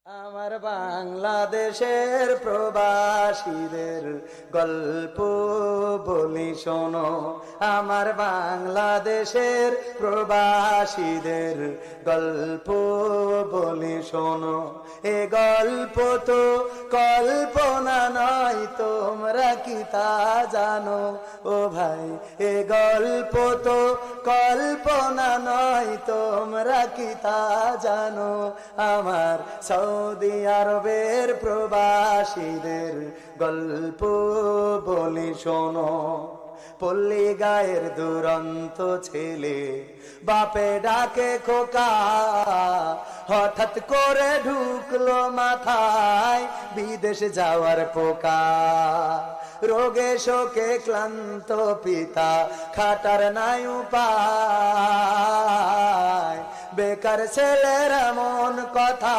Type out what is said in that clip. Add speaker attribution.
Speaker 1: আমার বাংলাদেশের প্রবাসীদের গল্প বলি শোনো। আমার বাংলাদেশের প্রবাসীদের গল্প বলি শোনো। এ গল্প তো কল্পনা নয়, তোমরা কি তা জানো? ও ভাই, এ গল্প তো কল্পনা নয়, তোমরা কি তা জানো? আমার সৌদি আরবের প্রবাসীদের গল্প বলি শোনো। পল্লী গায়ের দুরন্ত ছেলে বাপে ডাকে খোকা, হঠাৎ করে ঢুকলো মাথায় বিদেশ যাওয়ার পোকা। রোগে শোকে ক্লান্ত পিতা, খাটার নাই উপায়, বেকার ছেলের এমন কথা